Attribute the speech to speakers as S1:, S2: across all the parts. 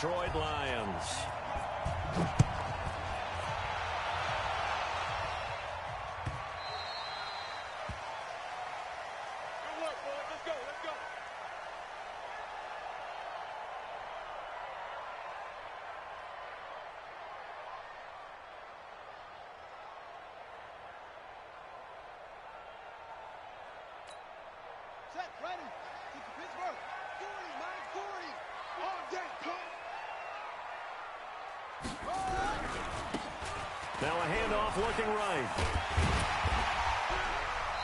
S1: Detroit Lions.
S2: Now a handoff looking right.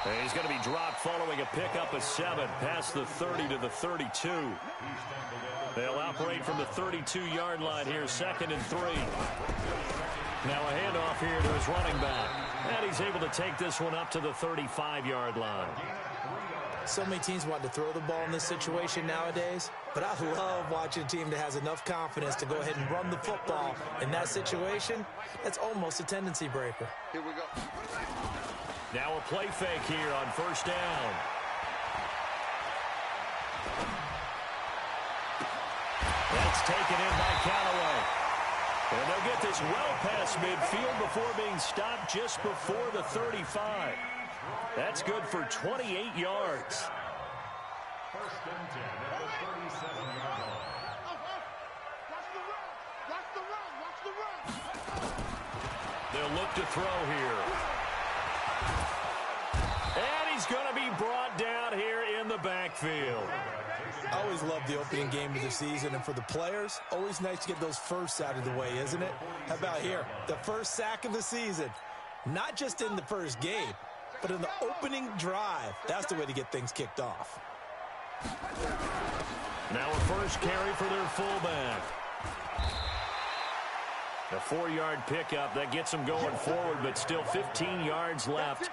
S2: And he's going to be dropped following a pickup of 7 past the 30 to the 32. They'll operate from the 32-yard line here, 2nd and 3. Now a handoff here to his running back. And he's able to take this one up to the 35-yard line.
S3: So many teams want to throw the ball in this situation nowadays, but I love watching a team that has enough confidence to go ahead and run the football. In that situation, that's almost a tendency breaker.
S4: Here we go.
S2: Now a play fake here on 1st down. That's taken in by Callaway. And they'll get this well past midfield before being stopped just before the 35. That's good for 28 yards.
S5: 1st and 10 at the 37-yard line.
S4: Watch the run.
S2: They'll look to throw here. And he's going to be brought down here in the backfield.
S3: I always love the opening game of the season, and for the players, always nice to get those firsts out of the way, isn't it? How about here? The first sack of the season. Not just in the first game, but in the opening drive. That's the way to get things kicked off.
S2: Now a first carry for their fullback. A 4-yard pickup. That gets them going forward, but still 15 yards left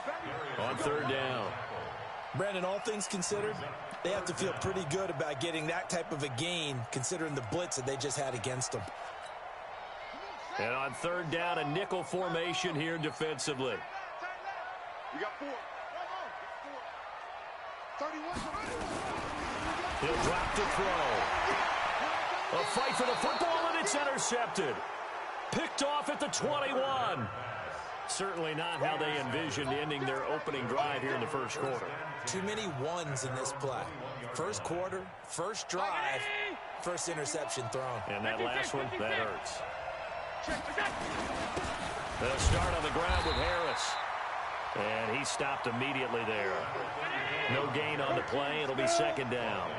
S2: on 3rd down.
S3: Brandon, all things considered, they have to feel pretty good about getting that type of a gain, considering the blitz that they just had against them.
S2: And on 3rd down, a nickel formation here defensively.
S4: You got 4. 31.
S2: He'll drop to throw. A fight for the football, and it's intercepted. Picked off at the 21. Certainly not how they envisioned ending their opening drive here in the first quarter.
S3: Too many ones in this play. First quarter, first drive, first interception thrown.
S2: And that last one, that hurts. They'll start on the ground with Harris. And he stopped immediately there. No gain on the play. It'll be 2nd down.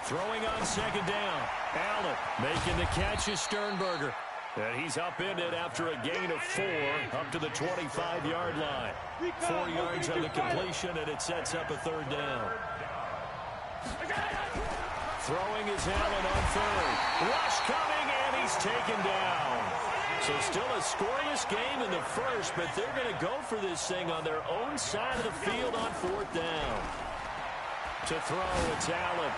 S2: Throwing on 2nd down. Allen making the catch is Sternberger. And he's upended after a gain of 4 up to the 25-yard line. 4 yards on the completion, and it sets up a 3rd down. Throwing is Allen on 3rd. Rush coming, and he's taken down. So still a scoreless game in the first, but they're going to go for this thing on their own side of the field on 4th down. To throw, it's Allen.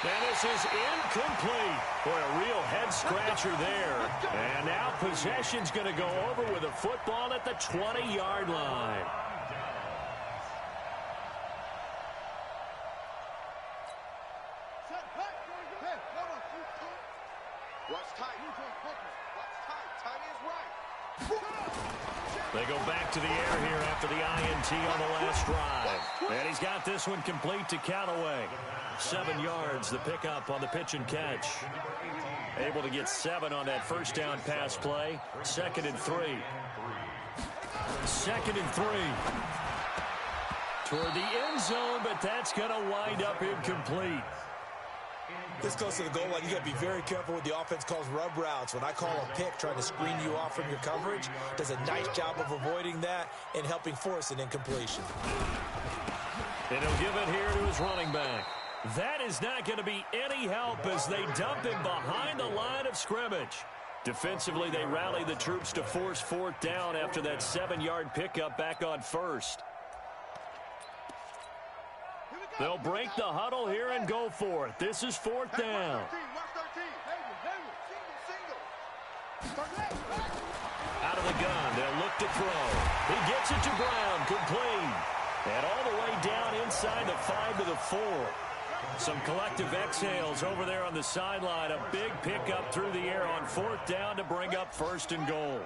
S2: And this is incomplete. Boy, a real head-scratcher there. And now possession's going to go over with a football at the 20-yard line.
S4: Watch tight. Timing is right.
S2: They go back to the air here after the INT on the last drive. And he's got this one complete to Callaway. 7 yards, the pickup on the pitch and catch. Able to get 7 on that first down pass play. 2nd and 3. 2nd and 3. Toward the end zone, but that's going to wind up incomplete.
S3: This close to the goal line, you got to be very careful when the offense calls rub routes. When I call a pick trying to screen you off from your coverage, does a nice job of avoiding that and helping force an incompletion.
S2: And he'll give it here to his running back. That is not going to be any help as they dump him behind the line of scrimmage. Defensively, they rally the troops to force 4th down after that 7-yard pickup back on 1st. They'll break the huddle here and go for it. This is 4th down. Out of the gun, they'll look to throw. He gets it to Brown, complete. And all the way down inside the 5 to the 4. Some collective exhales over there on the sideline. A big pickup through the air on 4th down to bring up 1st and goal.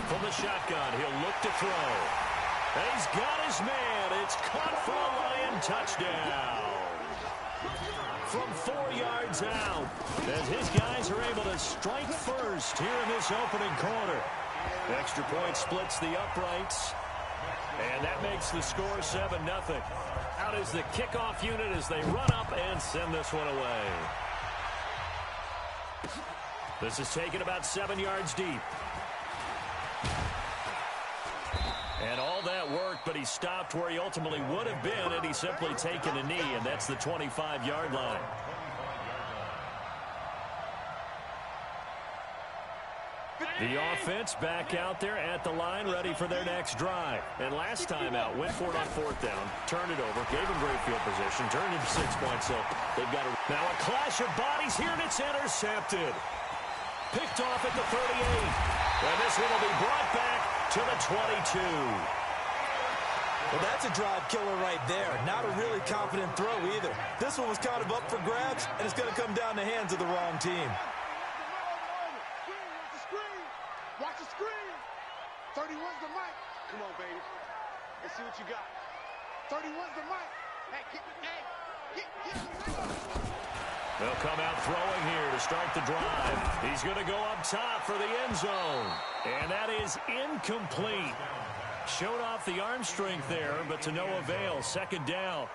S2: From the shotgun, he'll look to throw. He's got his man. It's caught for a Lion touchdown. From 4 yards out, as his guys are able to strike first here in this opening quarter. Extra point splits the uprights, and that makes the score 7-0. Out is the kickoff unit as they run up and send this one away. This is taken about 7 yards deep. And all that work, but he stopped where he ultimately would have been had he simply taken a knee, and that's the 25-yard line. The offense back out there at the line, ready for their next drive. And last time out, went for it on 4th down, turned it over, gave him great field position, turned it to 6 points. So they've got now a clash of bodies here, and it's intercepted. Picked off at the 38. And this one will be brought back to the 22.
S3: Well, that's a drive killer right there. Not a really confident throw either. This one was kind of up for grabs, and it's going to come down the hands of the wrong team.
S4: Watch the screen. 31's the mic. Come on, baby. Let's see what you got. 31's the mic. Hey, get
S2: They'll come out throwing here to start the drive. He's going to go up top for the end zone. And that is incomplete. Showed off the arm strength there, but to no avail. 2nd down.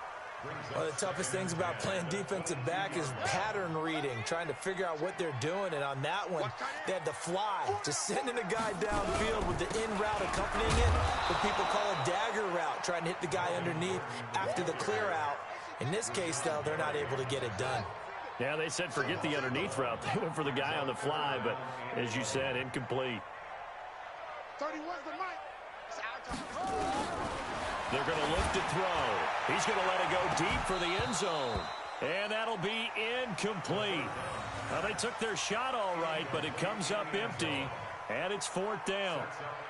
S3: One of the toughest things about playing defensive back is pattern reading, trying to figure out what they're doing. And on that one, they had to fly, just sending a guy downfield with the in route accompanying it. What people call a dagger route, trying to hit the guy underneath after the clear out. In this case, though, they're not able to get it done.
S2: Yeah, they said forget the underneath route. They went for the guy on the fly, but as you said, incomplete.
S4: 31's the mic. It's out.
S2: They're going to look to throw. He's going to let it go deep for the end zone. And that'll be incomplete. Well, they took their shot all right, but it comes up empty, and it's 4th down.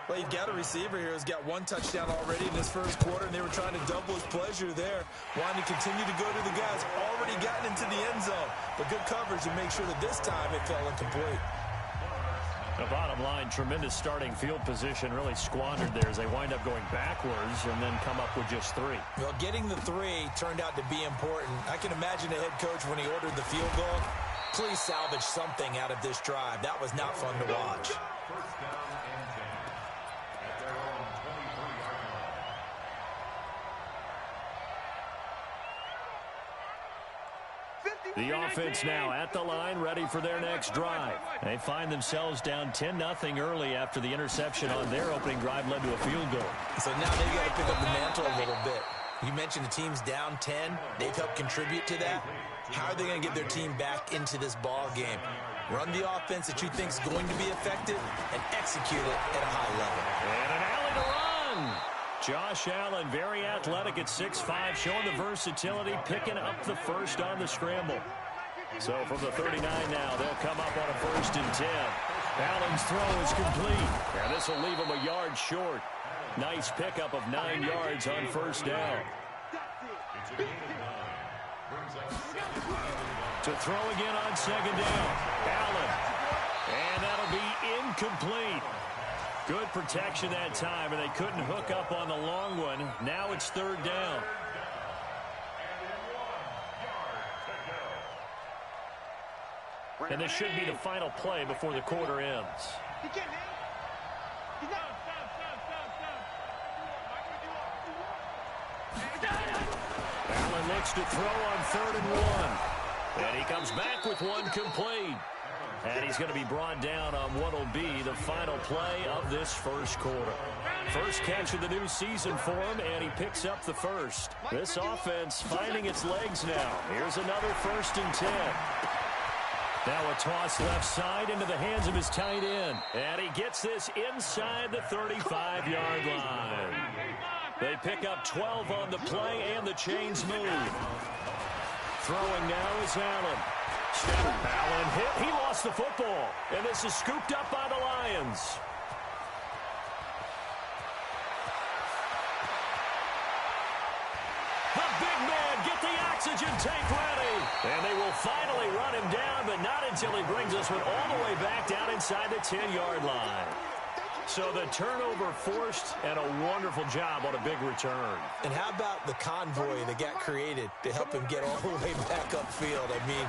S3: Well, you've got a receiver here who's got 1 touchdown already in this first quarter, and they were trying to double his pleasure there, wanting to continue to go to the guys already gotten into the end zone. But good coverage to make sure that this time it fell incomplete.
S2: The bottom line, tremendous starting field position, really squandered there as they wind up going backwards and then come up with just 3.
S3: Well, getting the 3 turned out to be important. I can imagine the head coach when he ordered the field goal. Please salvage something out of this drive. That was not fun to watch.
S2: The offense now at the line, ready for their next drive. They find themselves down 10-0 early after the interception on their opening drive led to a field goal.
S3: So now they've got to pick up the mantle a little bit. You mentioned the team's down 10. They've helped contribute to that. How are they going to get their team back into this ball game? Run the offense that you think is going to be effective and execute it at a high level.
S2: And an alley to run. Josh Allen, very athletic at 6'5", showing the versatility, picking up the first on the scramble. So from the 39 now, they'll come up on a 1st and 10. Allen's throw is complete. And this will leave him a yard short. Nice pickup of 9 yards on 1st down. To throw again on 2nd down. Allen. And that'll be incomplete. Good protection that time, and they couldn't hook up on the long one. Now it's 3rd down. And this should be the final play before the quarter ends. Allen looks to throw on 3rd and 1. And he comes back with one complete. And he's going to be brought down on what will be the final play of this first quarter. First catch of the new season for him, and he picks up the first. This offense finding its legs now. Here's another 1st and 10. Now a toss left side into the hands of his tight end. And he gets this inside the 35-yard line. They pick up 12 on the play, and the chains move. Throwing now is Allen. Allen hit. He lost the football. And this is scooped up by the Lions. The big man, get the oxygen tank ready. And they will finally run him down, but not until he brings this one all the way back down inside the 10-yard line. So the turnover forced, and a wonderful job on a big return.
S3: And how about the convoy that got created to help him get all the way back upfield? I mean,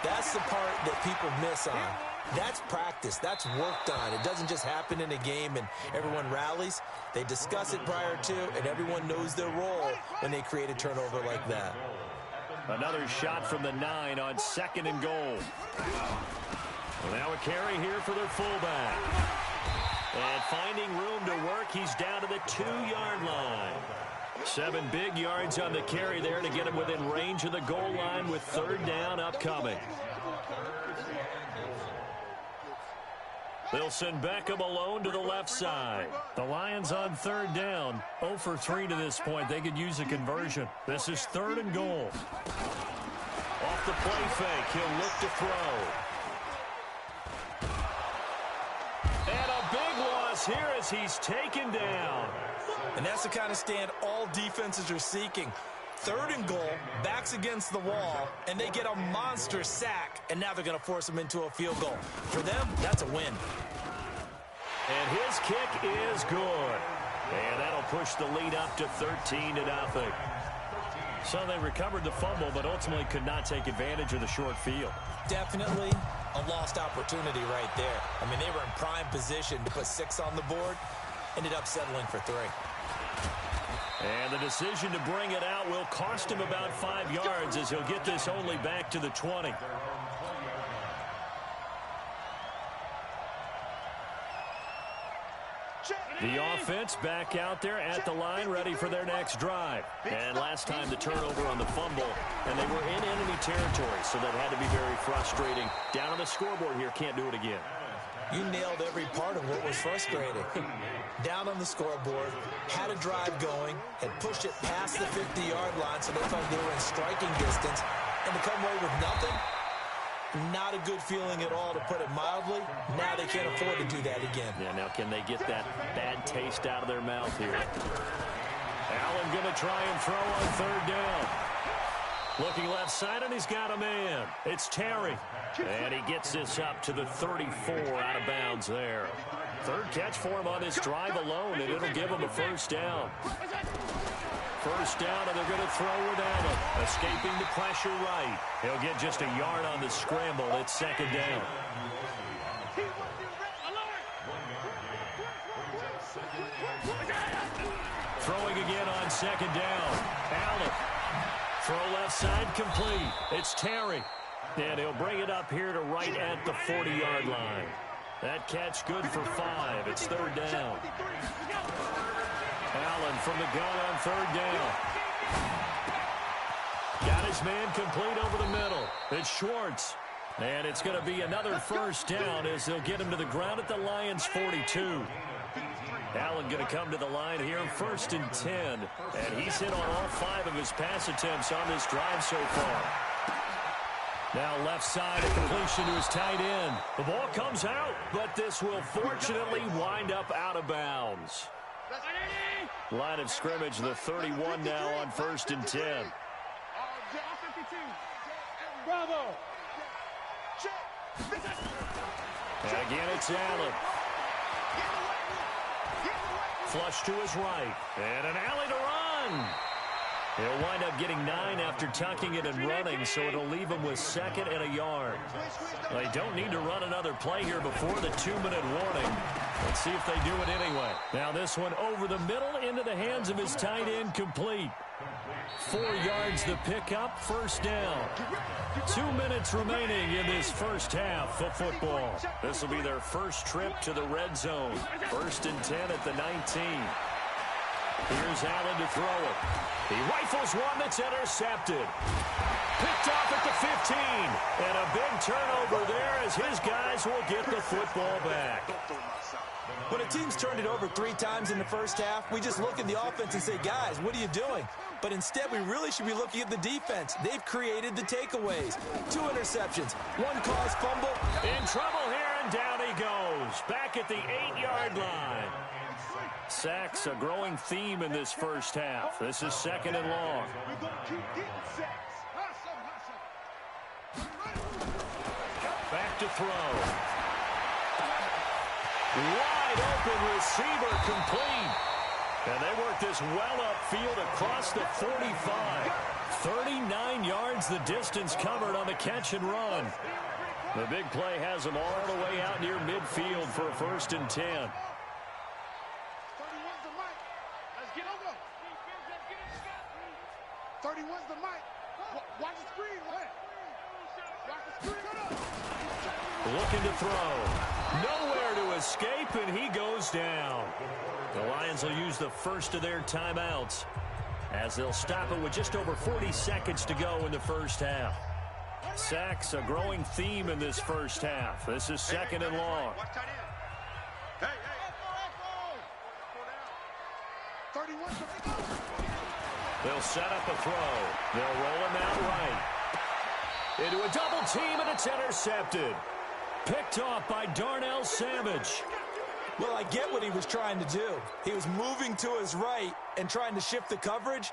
S3: that's the part that people miss on. That's practice. That's worked on. It doesn't just happen in a game and everyone rallies. They discuss it prior to, and everyone knows their role when they create a turnover like that.
S2: Another shot from the 9 on 2nd and goal. Well, now a carry here for their fullback. And finding room to work, he's down to the 2-yard line. 7 big yards on the carry there to get him within range of the goal line with 3rd down upcoming. They'll send Beckham alone to the left side. The Lions on 3rd down. 0 for 3 to this point. They could use a conversion. This is 3rd and goal. Off the play fake, he'll look to throw. And a big loss here as he's taken down.
S3: And that's the kind of stand all defenses are seeking. 3rd and goal, backs against the wall, and they get a monster sack, and now they're going to force them into a field goal. For them, that's a win.
S2: And his kick is good. And that'll push the lead up to 13-0. So they recovered the fumble, but ultimately could not take advantage of the short field.
S3: Definitely a lost opportunity right there. I mean, they were in prime position to put 6 on the board, ended up settling for 3.
S2: And the decision to bring it out will cost him about 5 yards as he'll get this only back to the 20. The offense back out there at the line, ready for their next drive. And last time the turnover on the fumble, and they were in enemy territory, so that had to be very frustrating. Down on the scoreboard here, can't do it again.
S3: You nailed every part of what was frustrating. Down on the scoreboard, had a drive going, had pushed it past the 50-yard line, so they thought they were in striking distance, and to come away with nothing, not a good feeling at all, to put it mildly. Now they can't afford to do that again.
S2: Yeah, now can they get that bad taste out of their mouth here? Allen going to try and throw on 3rd down. Looking left side, and he's got a man. It's Terry. And he gets this up to the 34 out of bounds there. 3rd catch for him on this drive alone, and it'll give him a 1st down. 1st down, and they're going to throw with Allen. Escaping the pressure right. He'll get just a yard on the scramble. It's 2nd down. Throwing again on 2nd down. Allen. Throw left side complete. It's Terry. And he'll bring it up here to right at the 40-yard line. That catch good for 5. It's 3rd down. Allen from the gun on 3rd down. Got his man complete over the middle. It's Schwartz. And it's going to be another 1st down as they'll get him to the ground at the Lions' 42. Allen going to come to the line here, 1st and 10. And he's hit on all 5 of his pass attempts on this drive so far. Now left side, a completion to his tight end. The ball comes out, but this will fortunately wind up out of bounds. Line of scrimmage, the 31 now on 1st and 10.
S4: Bravo.
S2: And again, it's Allen. Flush to his right. And an alley to run. He'll wind up getting 9 after tucking it and running, so it'll leave him with 2nd and a yard. They don't need to run another play here before the 2-minute warning. Let's see if they do it anyway. Now this one over the middle into the hands of his tight end, complete. 4 yards the pickup, 1st down. 2 minutes remaining in this first half of football. This will be their first trip to the red zone. 1st and 10 at the 19. Here's Allen to throw it. He rifles one that's intercepted. Picked off at the 15. And a big turnover there as his guys will get the football back.
S3: When a team's turned it over 3 times in the first half, we just look at the offense and say, guys, what are you doing? But instead, we really should be looking at the defense. They've created the takeaways. 2 interceptions, 1 caused fumble.
S2: In trouble here, and down he goes. Back at the 8-yard line. Sacks, a growing theme in this first half. This is 2nd and long.
S4: We're going to keep getting sacks.
S2: Back to throw. Wide open receiver complete. And they work this well upfield across the 45. 39 yards the distance covered on the catch and run. The big play has them all the way out near midfield for a 1st and 10.
S4: 31's the mic. Let's get over. 31's the mic. Watch the screen. Watch the screen.
S2: Looking to throw. Nowhere to escape, and he goes down. The Lions will use the first of their timeouts as they'll stop it with just over 40 seconds to go in the first half. Sacks, a growing theme in this first half. This is 2nd and long. They'll set up a throw. They'll roll him out right. Into a double team, and it's intercepted. Picked off by Darnell Savage.
S3: Well, I get what he was trying to do. He was moving to his right and trying to shift the coverage,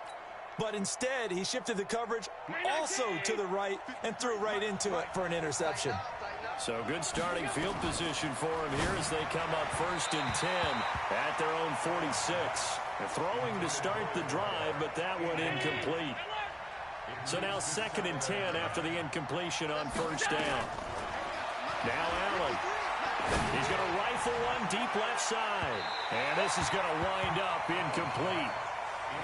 S3: but instead he shifted the coverage also to the right and threw right into it for an interception.
S2: So good starting field position for him here as they come up 1st and 10 at their own 46. They're throwing to start the drive, but that one incomplete. So now 2nd and 10 after the incompletion on 1st down. Now Allen. He's going to rifle one deep left side. And this is going to wind up incomplete.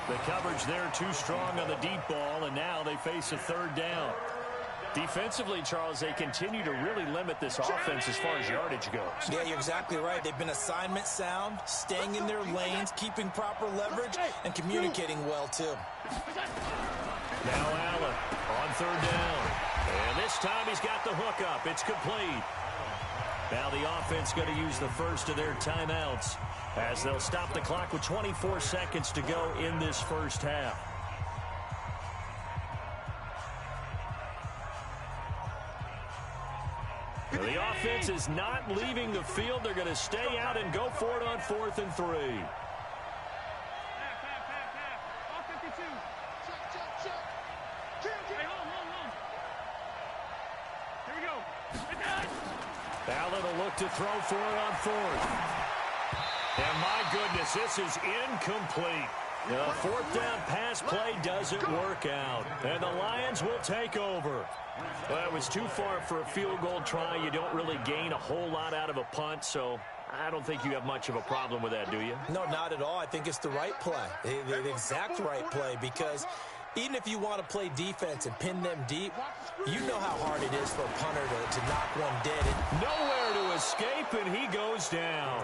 S2: The coverage there too strong on the deep ball, and now they face a 3rd down. Defensively, Charles, they continue to really limit this offense as far as yardage goes.
S3: Yeah, you're exactly right. They've been assignment sound, staying in their lanes, keeping proper leverage, and communicating well, too.
S2: Now Allen on 3rd down. And this time he's got the hook up. It's complete. Now the offense going to use the first of their timeouts as they'll stop the clock with 24 seconds to go in this first half. The offense is not leaving the field. They're going to stay out and go for it on 4th and 3. Allen will look to throw for it on 4th. And my goodness, this is incomplete. The 4th down pass play doesn't work out. And the Lions will take over. Well, it was too far for a field goal try. You don't really gain a whole lot out of a punt, so I don't think you have much of a problem with that, do you?
S3: No, not at all. I think it's the right play, the exact right play, because even if you want to play defense and pin them deep, you know how hard it is for a punter to knock one dead.
S2: Nowhere to escape, and he goes down.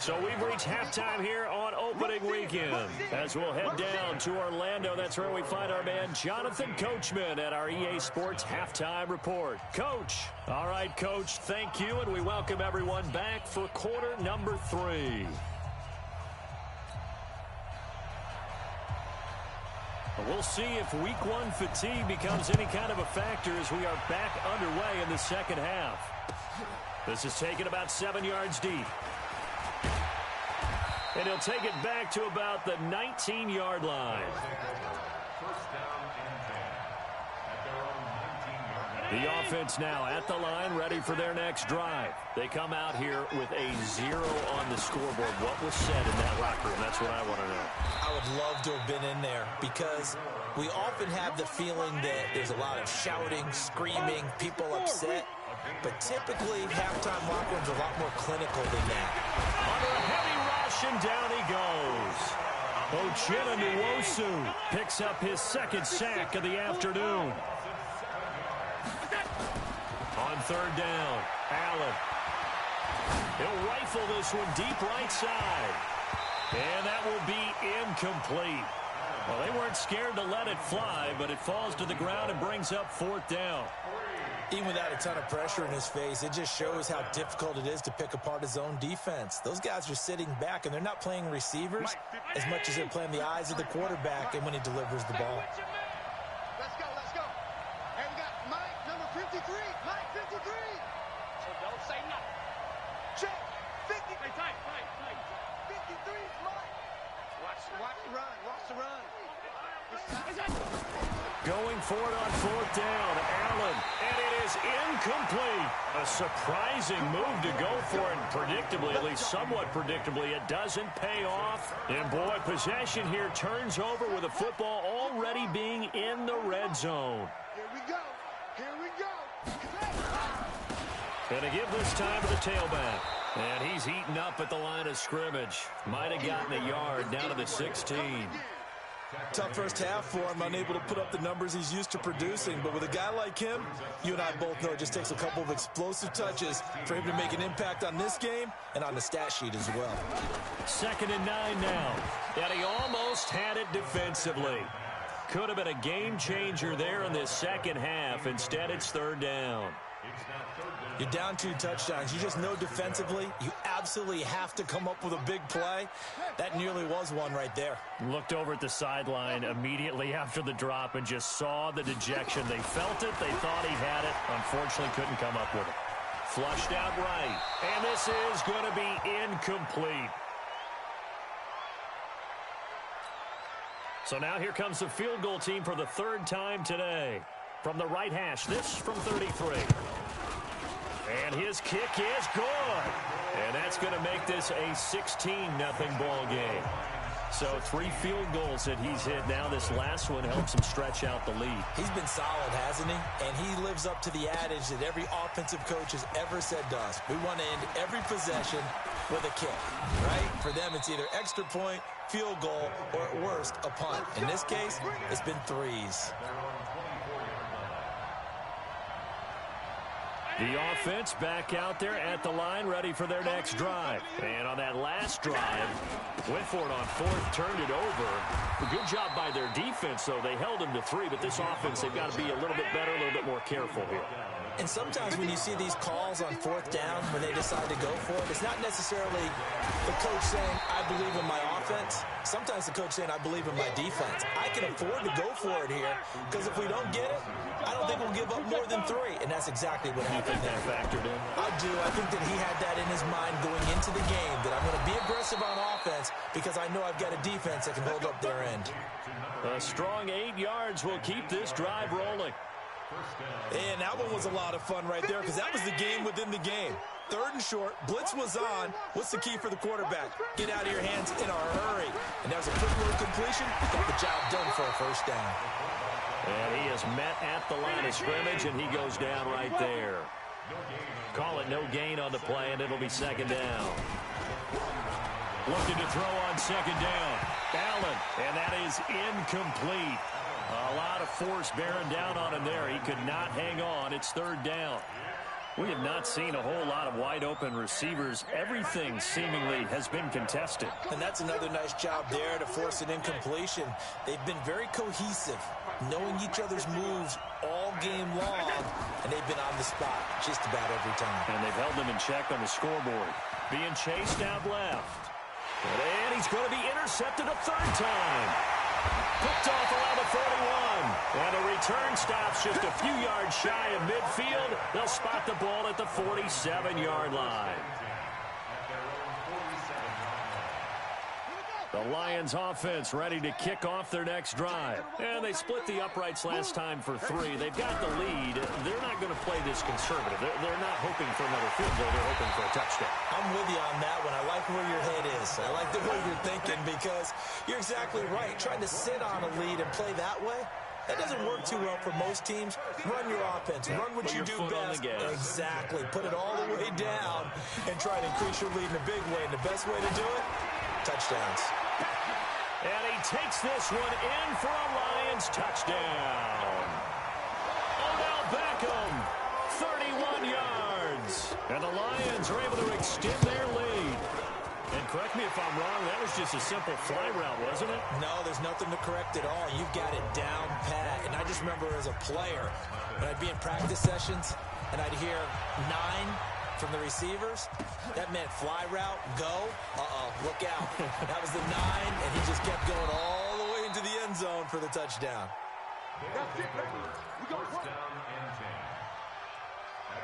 S2: So we've reached halftime here on opening weekend. As we'll head down to Orlando, that's where we find our man Jonathan Coachman at our EA Sports Halftime Report. Coach. All right, Coach, thank you, and we welcome everyone back for quarter number 3. We'll see if week 1 fatigue becomes any kind of a factor as we are back underway in the second half. This is taken about 7 yards deep. And he'll take it back to about the 19-yard line. The offense now at the line, ready for their next drive. They come out here with a 0 on the scoreboard. What was said in that locker room? That's what I want to know.
S3: I would love to have been in there because we often have the feeling that there's a lot of shouting, screaming, people upset. But typically, halftime locker rooms are a lot more clinical than that.
S2: Under a heavy rush, and down he goes. Uchenna Nwosu picks up his 2nd sack of the afternoon. On 3rd down, Allen. He'll rifle this one deep right side. And that will be incomplete. Well, they weren't scared to let it fly, but it falls to the ground and brings up 4th down.
S3: Even without a ton of pressure in his face, it just shows how difficult it is to pick apart his own defense. Those guys are sitting back, and they're not playing receivers as much as they're playing the eyes of the quarterback and when he delivers the ball.
S4: Let's go, let's go. And we got Mike, number 53. Mike 53. So don't say nothing. Check. 50. Hey, tight. 53 is mine. Watch the run. Watch the run.
S2: Going for it on fourth down. Allen, and it is incomplete. A surprising move to go for it. Predictably, at least somewhat predictably, it doesn't pay off. And boy, possession here turns over with the football already being in the red zone.
S4: Here we go.
S2: And to give this time to the tailback. And he's eaten up at the line of scrimmage. Might have gotten a yard down to the 16.
S3: Tough first half for him, unable to put up the numbers he's used to producing. But with a guy like him, you and I both know it just takes a couple of explosive touches for him to make an impact on this game and on the stat sheet as well.
S2: 2nd and 9 now. And he almost had it defensively. Could have been a game changer there in this second half. Instead, it's 3rd down.
S3: You're down 2 touchdowns. You just know defensively you absolutely have to come up with a big play. That nearly was one right there.
S2: Looked over at the sideline immediately after the drop and just saw the dejection. They felt it. They thought he had it. Unfortunately, couldn't come up with it. Flushed out right. And this is going to be incomplete. So now here comes the field goal team for the 3rd time today. From the right hash, this from 33. And his kick is good. And that's going to make this a 16-0 ball game. So 3 field goals that he's hit now. This last one helps him stretch out the lead.
S3: He's been solid, hasn't he? And he lives up to the adage that every offensive coach has ever said to us. We want to end every possession with a kick, right? For them, it's either extra point, field goal, or at worst, a punt. In this case, it's been 3s.
S2: The offense back out there at the line, ready for their next drive. And on that last drive, went for it on 4th, turned it over. A good job by their defense, though. They held them to 3, but this offense, they've got to be a little bit better, a little bit more careful here.
S3: And sometimes when you see these calls on 4th down, when they decide to go for it, it's not necessarily the coach saying, I believe in my offense. Sometimes the coach saying, I believe in my defense. I can afford to go for it here, because if we don't get it, I don't think we'll give up more than 3. And that's exactly what happened there.
S2: That factored in?
S3: I do. I think that he had that in his mind going into the game, that I'm going to be aggressive on offense because I know I've got a defense that can hold up their end.
S2: A strong 8 yards will keep this drive rolling.
S3: And that one was a lot of fun right there because that was the game within the game. 3rd and short, blitz was on. What's the key for the quarterback? Get out of your hands in a hurry. And that was a quick little completion. Got the job done for a 1st down.
S2: And he is met at the line of scrimmage, and he goes down right there. Call it no gain on the play, and it'll be 2nd down. Looking to throw on 2nd down. Allen, and that is incomplete. A lot of force bearing down on him there. He could not hang on. It's 3rd down. We have not seen a whole lot of wide-open receivers. Everything seemingly has been contested.
S3: And that's another nice job there to force an incompletion. They've been very cohesive, knowing each other's moves all game long, and they've been on the spot just about every time.
S2: And they've held them in check on the scoreboard. Being chased out left. And he's going to be intercepted a 3rd time. Picked off around the 41. And the return stops just a few yards shy of midfield. They'll spot the ball at the 47-yard line. The Lions offense ready to kick off their next drive. And they split the uprights last time for 3. They've got the lead. They're not going to play this conservative. They're not hoping for another field goal. They're hoping for a touchdown.
S3: I'm with you on that one. I like where your head is. I like the way you're thinking because you're exactly right. Trying to sit on a lead and play that way, that doesn't work too well for most teams. Run your offense. Run what you do best. Exactly. Put it all the way down and try to increase your lead in a big way. And the best way to do it, touchdowns.
S2: And he takes this one in for a Lions touchdown. Odell Beckham, 31 yards. And the Lions are able to extend their lead. And correct me if I'm wrong, that was just a simple fly route, wasn't it?
S3: No, there's nothing to correct at all. You've got it down pat. And I just remember as a player, when I'd be in practice sessions and I'd hear 9 from the receivers, that meant fly route, go, look out. That was the 9, and he just kept going all the way into the end zone for the touchdown.
S5: First down and 10.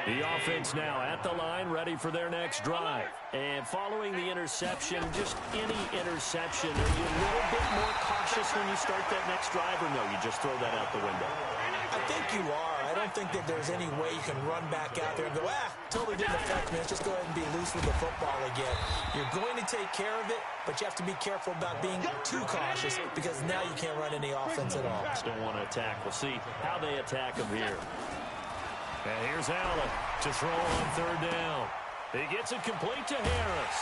S2: The offense now at the line, ready for their next drive. And following the interception, just any interception, are you a little bit more cautious when you start that next drive, or no, you just throw that out the window?
S3: I think you are. I don't think that there's any way you can run back out there and go, totally didn't affect me. Let's just go ahead and be loose with the football again. You're going to take care of it, but you have to be careful about being too cautious because now you can't run any offense at all.
S2: Just don't want to attack. We'll see how they attack him here. And here's Allen to throw on third down. He gets it complete to Harris.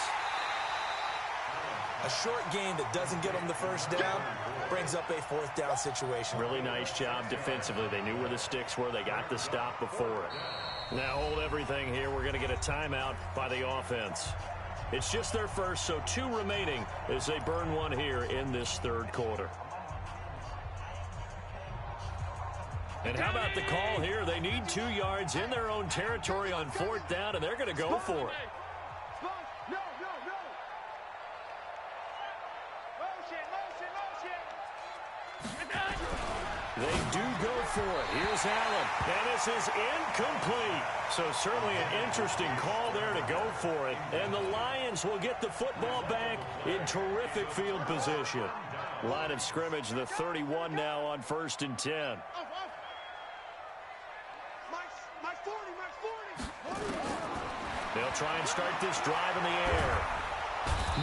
S3: A short game that doesn't get him the first down brings up a fourth down situation.
S2: Really nice job defensively. They knew where the sticks were. They got the stop before it. Now hold everything here. We're going to get a timeout by the offense. It's just their first, so 2 remaining as they burn one here in this third quarter. And how about the call here? They need 2 yards in their own territory on fourth down, and they're going to go for it. They do go for it. Here's Allen, and this is incomplete. So certainly an interesting call there to go for it. And the Lions will get the football back in terrific field position. Line of scrimmage, the 31 now on 1st and 10. They'll try and start this drive in the air.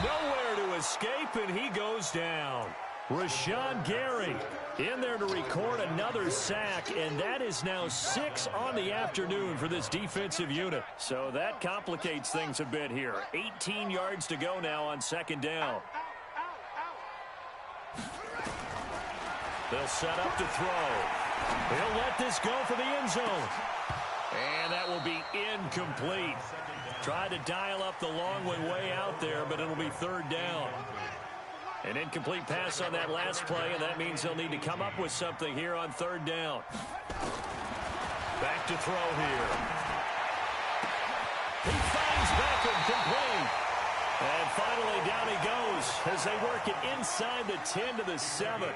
S2: Nowhere to escape, and he goes down. Rashawn Gary in there to record another sack, and that is now 6 on the afternoon for this defensive unit. So that complicates things a bit here. 18 yards to go now on 2nd down. They'll set up to throw. He'll let this go for the end zone. And that will be incomplete. Tried to dial up the long way out there, but it'll be 3rd down. An incomplete pass on that last play, and that means they'll need to come up with something here on 3rd down. Back to throw here. He finds Beckham complete. And finally down he goes as they work it inside the 10 to the 7.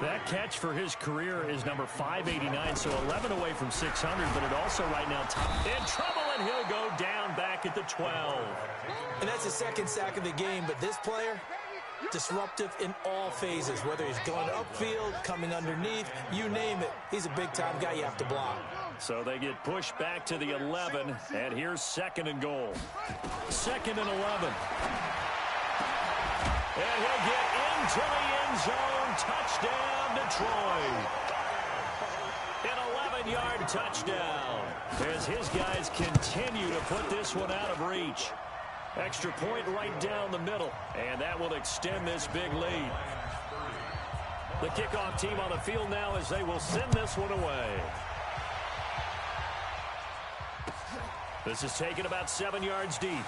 S2: That catch for his career is number 589, so 11 away from 600, but it also right now in trouble, and he'll go down back at the 12.
S3: And that's the 2nd sack of the game, but this player, disruptive in all phases, whether he's going upfield, coming underneath, you name it. He's a big-time guy you have to block.
S2: So they get pushed back to the 11, and here's 2nd and goal. 2nd and 11. And he'll get into the end zone. Touchdown, Detroit. An 11-yard touchdown as his guys continue to put this one out of reach. Extra point right down the middle, and that will extend this big lead. The kickoff team on the field now as they will send this one away. This is taken about 7 yards deep.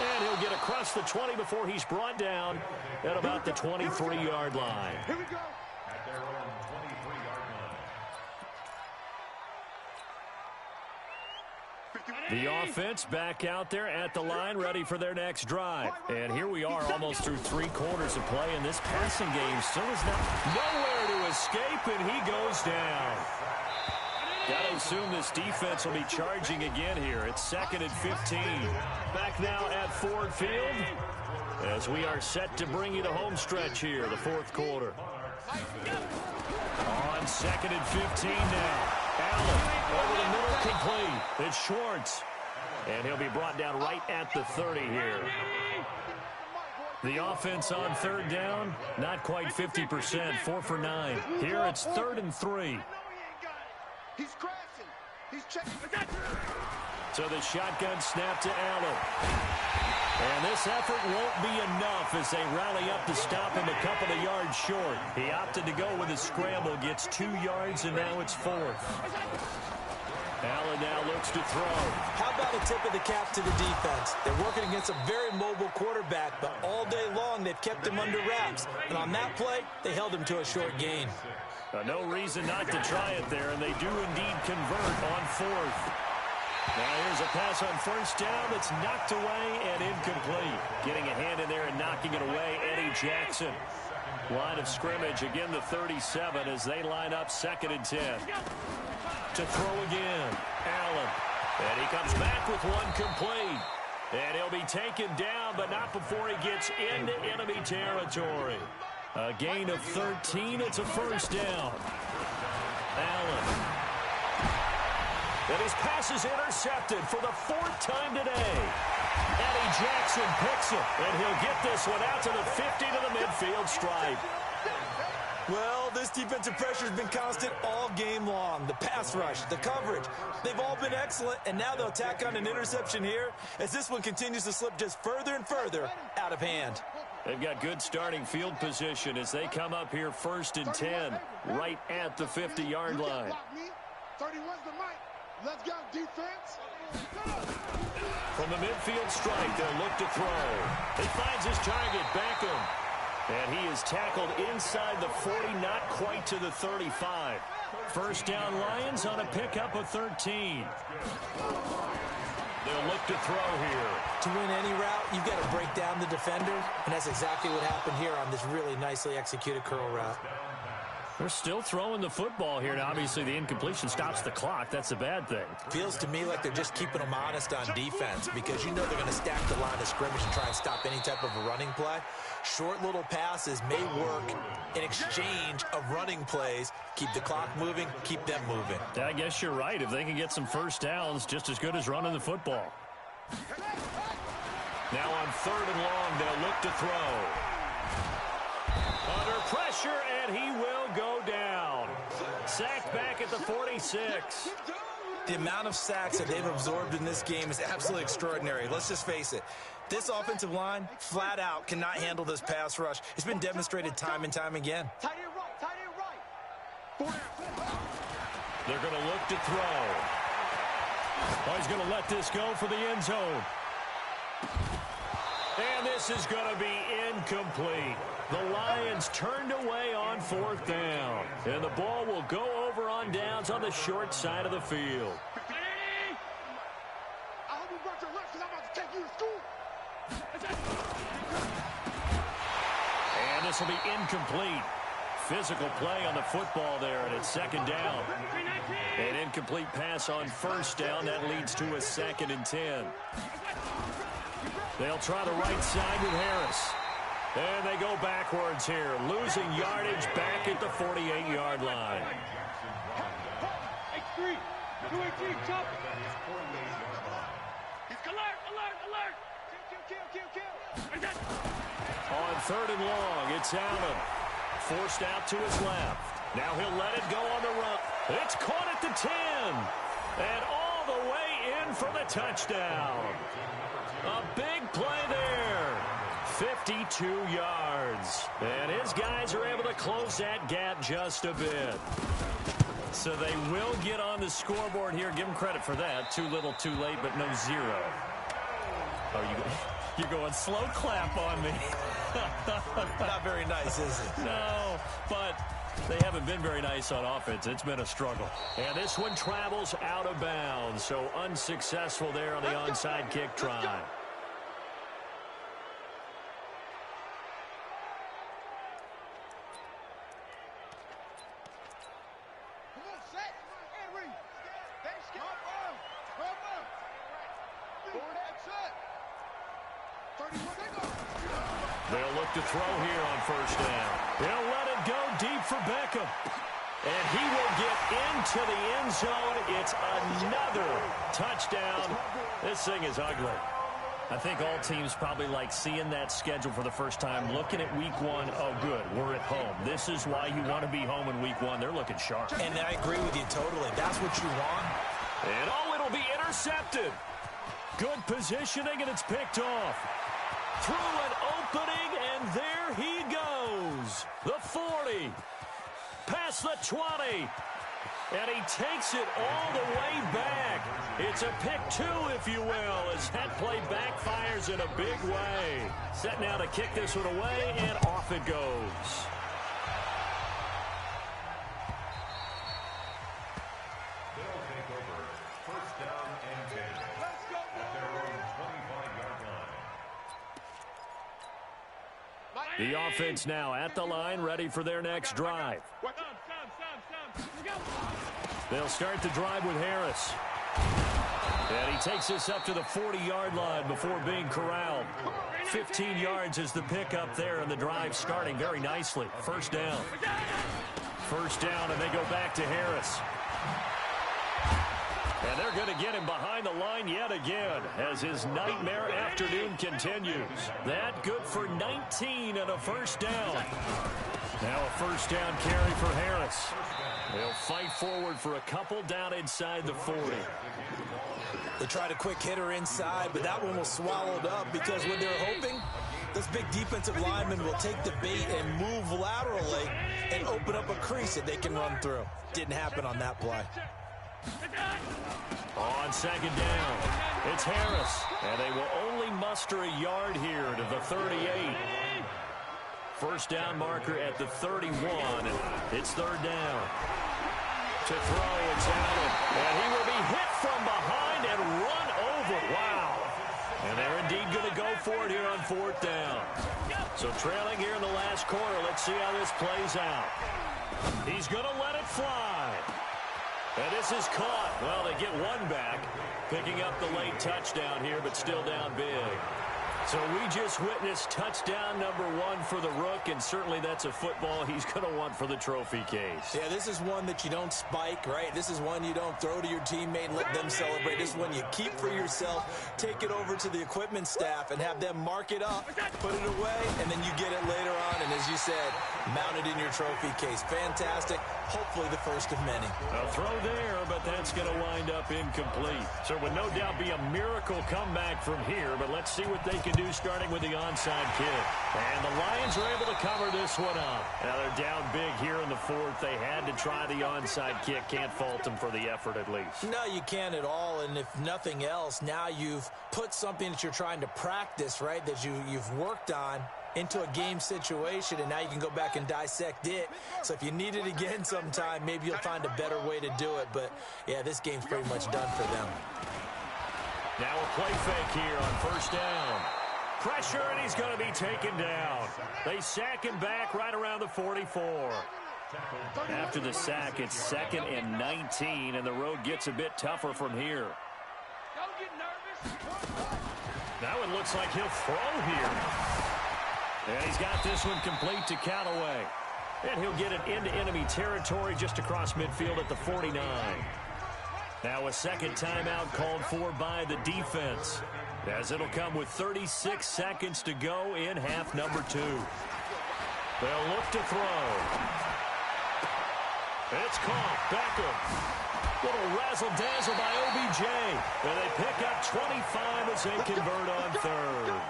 S2: And he'll get across the 20 before he's brought down at about the 23-yard line.
S4: Here we go.
S5: At their own 23-yard line.
S2: The offense back out there at the line, ready for their next drive. And here we are almost through 3 quarters of play, and this passing game still is nowhere to escape, and he goes down. Got to assume this defense will be charging again here. It's 2nd and 15. Back now at Ford Field as we are set to bring you the home stretch here, the 4th quarter. On 2nd and 15 now. Allen over the middle, complete. It's Schwartz. And he'll be brought down right at the 30 here. The offense on 3rd down, not quite 50%, 4 for 9. Here it's 3rd and 3.
S4: He's crashing. He's checking.
S2: So the shotgun snap to Allen. And this effort won't be enough as they rally up to stop him a couple of yards short. He opted to go with a scramble, gets 2 yards, and now it's 4th. Allen now looks to throw.
S3: How about a tip of the cap to the defense? They're working against a very mobile quarterback, but all day long they've kept him under wraps. And on that play, they held him to a short gain.
S2: No reason not to try it there, and they do indeed convert on 4th. Now here's a pass on 1st down that's knocked away and incomplete. Getting a hand in there and knocking it away, Eddie Jackson. Line of scrimmage, again the 37 as they line up 2nd and 10. To throw again, Allen. And he comes back with one complete. And he'll be taken down, but not before he gets into enemy territory. A gain of 13, it's a first down. Allen. And his pass is intercepted for the 4th time today. Eddie Jackson picks it, and he'll get this one out to the 50 to the midfield stripe.
S3: Well, this defensive pressure has been constant all game long. The pass rush, the coverage, they've all been excellent, and now they'll tack on an interception here as this one continues to slip just further and further out of hand.
S2: They've got good starting field position as they come up here 1st and 10, right at the 50-yard line.
S4: 31's the mic. Let's go, defense.
S2: From the midfield strike, they'll look to throw. He finds his target, Beckham. And he is tackled inside the 40, not quite to the 35. First down, Lions on a pickup of 13. They'll look to throw here.
S3: To win any route, you've got to break down the defender, and that's exactly what happened here on this really nicely executed curl route.
S2: They're still throwing the football here. Now, obviously, the incompletion stops the clock. That's a bad thing.
S3: Feels to me like they're just keeping them honest on defense because you know they're going to stack the line of scrimmage and try and stop any type of a running play. Short little passes may work in exchange of running plays. Keep the clock moving, keep them moving.
S2: I guess you're right. If they can get some first downs, just as good as running the football. Now on 3rd and long, they'll look to throw. Under pressure, and he will go down. Sacked back at the 46.
S3: The amount of sacks that they've absorbed in this game is absolutely extraordinary. Let's just face it. This offensive line, flat out, cannot handle this pass rush. It's been demonstrated time and time again.
S4: Tight end right.
S2: They're going to look to throw. Oh, he's going to let this go for the end zone. And this is going to be incomplete. The Lions turned away on 4th down. And the ball will go over on downs on the short side of the field.
S4: I hope you brought your lunch because I'm about to take you to school.
S2: And this will be incomplete. Physical play on the football there, and it's 2nd down. An incomplete pass on 1st down. That leads to a 2nd and 10. They'll try the right side with Harris. And they go backwards here, losing yardage back at the 48-yard line.
S4: H3, 218, chop. Alert. Kill.
S2: On 3rd and long, it's Allen. Forced out to his left. Now he'll let it go on the run. It's caught at the 10. And all the way in for the touchdown. A big play there. 52 yards. And his guys are able to close that gap just a bit. So they will get on the scoreboard here. Give them credit for that. Too little, too late, but no zero. Oh, you're going slow clap on me.
S3: Not very nice, is it?
S2: No, but they haven't been very nice on offense. It's been a struggle. And this one travels out of bounds. So unsuccessful there on the onside kick try. They'll look to throw here on 1st down. They'll let it go deep for Beckham. And he will get into the end zone. It's another touchdown. This thing is ugly. I think all teams probably like seeing that schedule for the first time, looking at week 1. Oh, good, we're at home. This is why you want to be home in week 1. They're looking sharp.
S3: And I agree with you totally. That's what you want.
S2: And, oh, it'll be intercepted. Good positioning, and it's picked off. Through an opening, and there he goes. The 40. Past the 20. And he takes it all the way back. It's a pick 2, if you will, as that play backfires in a big way. Set now to kick this one away, and off it goes.
S5: They'll take over 1st down and 10. Let's go. At their own 25-yard line.
S2: The offense now at the line, ready for their next drive. They'll start the drive with Harris. And he takes us up to the 40-yard line before being corralled. 15 yards is the pickup there, and the drive starting very nicely. First down. First down, and they go back to Harris. And they're going to get him behind the line yet again as his nightmare afternoon continues. That good for 19 and a first down. Now a first down carry for Harris. They'll fight forward for a couple down inside the 40.
S3: They tried a quick hitter inside, but that one was swallowed up because when they're hoping, this big defensive lineman will take the bait and move laterally and open up a crease that they can run through. Didn't happen on that play.
S2: On second down, it's Harris, and they will only muster a yard here to the 38. First down marker at the 31. It's third down. To throw, it's Allen, and he will be hit from behind and run over. Wow. And they're indeed going to go for it here on fourth down. So trailing here in the last quarter, let's see how this plays out. He's going to let it fly. And this is caught. Well, they get one back, picking up the late touchdown here, but still down big. So we just witnessed touchdown number 1 for the Rook, and certainly that's a football he's going to want for the trophy case.
S3: Yeah, this is one that you don't spike, right? This is one you don't throw to your teammate and let them celebrate. This is one you keep for yourself, take it over to the equipment staff, and have them mark it up, put it away, and then you get it later on, and as you said, mount it in your trophy case. Fantastic. Hopefully the first of many.
S2: A throw there, but that's going to wind up incomplete. So it would no doubt be a miracle comeback from here, but let's see what they can do starting with the onside kick. And the Lions are able to cover this one up. Now they're down big here in the fourth. They had to try the onside kick. Can't fault them for the effort at least.
S3: No, you can't at all, and if nothing else, now you've put something that you're trying to practice, right, that you've worked on into a game situation, and now you can go back and dissect it. So if you need it again sometime, maybe you'll find a better way to do it. But, yeah, this game's pretty much done for them.
S2: Now a play fake here on first down. Pressure, and he's going to be taken down. They sack him back right around the 44. After the sack, it's 2nd and 19, and the road gets a bit tougher from here. Now it looks like he'll throw here. And he's got this one complete to Callaway. And he'll get it into enemy territory just across midfield at the 49. Now a second timeout called for by the defense, as it'll come with 36 seconds to go in half number 2. They'll look to throw. It's caught. Beckham. Little razzle-dazzle by OBJ. And they pick up 25 as they convert on third.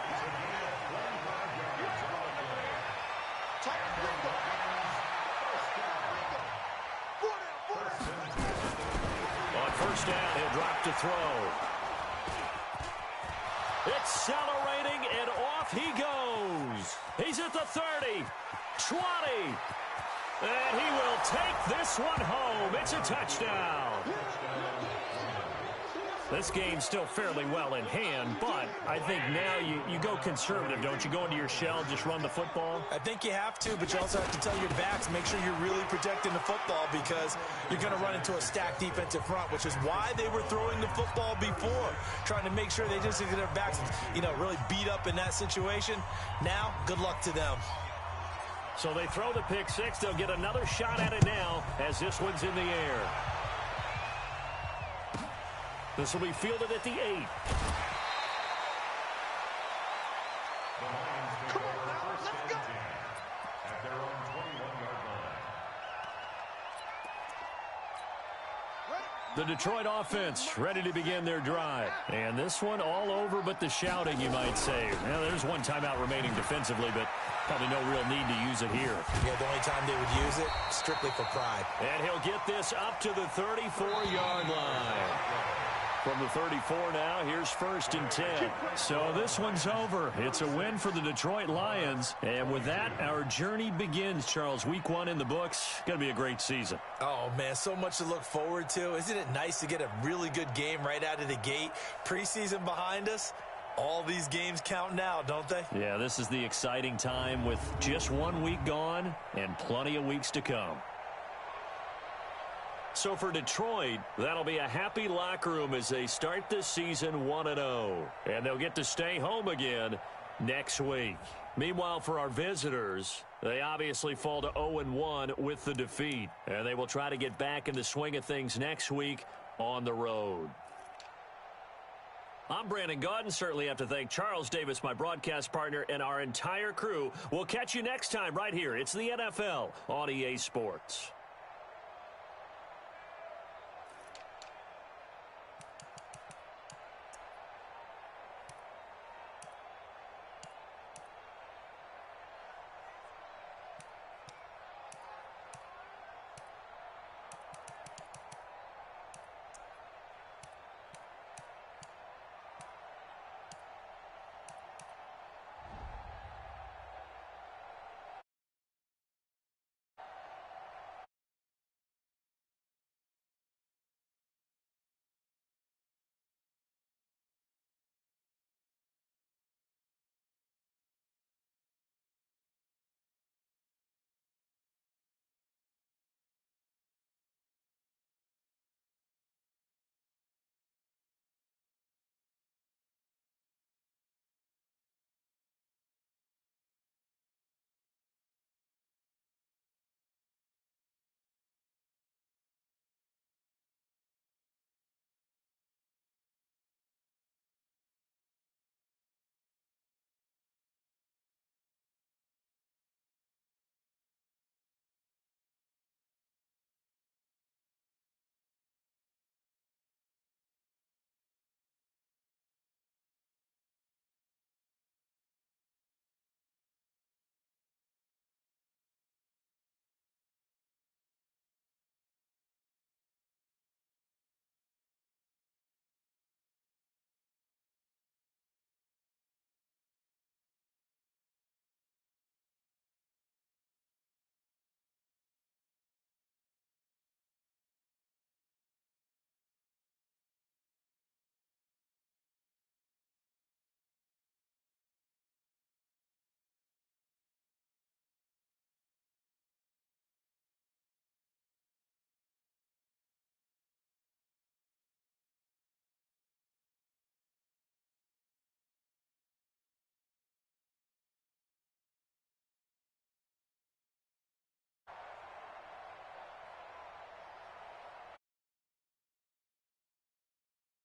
S2: First down, he'll drop to throw. Accelerating, and off he goes. He's at the 30, 20, and he will take this one home. It's a touchdown. This game's still fairly well in hand, but I think now you go conservative, don't you? Go into your shell, just run the football?
S3: I think you have to, but you also have to tell your backs, make sure you're really protecting the football because you're going to run into a stacked defensive front, which is why they were throwing the football before, trying to make sure they just get their backs, really beat up in that situation. Now, good luck to them.
S2: So they throw the pick six. They'll get another shot at it now as this one's in the air. This will be fielded at the 8.
S5: The Lions take over first and 10 at their own 21-yard line.
S2: The Detroit offense ready to begin their drive. And this one all over but the shouting, you might say. Now, there's one timeout remaining defensively, but probably no real need to use it here.
S3: Yeah, the only time they would use it, strictly for pride.
S2: And he'll get this up to the 34-yard line. From the 34 now, here's 1st and 10. So this one's over. It's a win for the Detroit Lions. And with that, our journey begins, Charles. Week 1 in the books. Going to be a great season.
S3: Oh, man, so much to look forward to. Isn't it nice to get a really good game right out of the gate? Preseason behind us. All these games count now, don't they?
S2: Yeah, this is the exciting time with just 1 week gone and plenty of weeks to come. So for Detroit, that'll be a happy locker room as they start this season 1-0. And they'll get to stay home again next week. Meanwhile, for our visitors, they obviously fall to 0-1 with the defeat. And they will try to get back in the swing of things next week on the road. I'm Brandon Gaudin. Certainly have to thank Charles Davis, my broadcast partner, and our entire crew. We'll catch you next time right here. It's the NFL on EA Sports.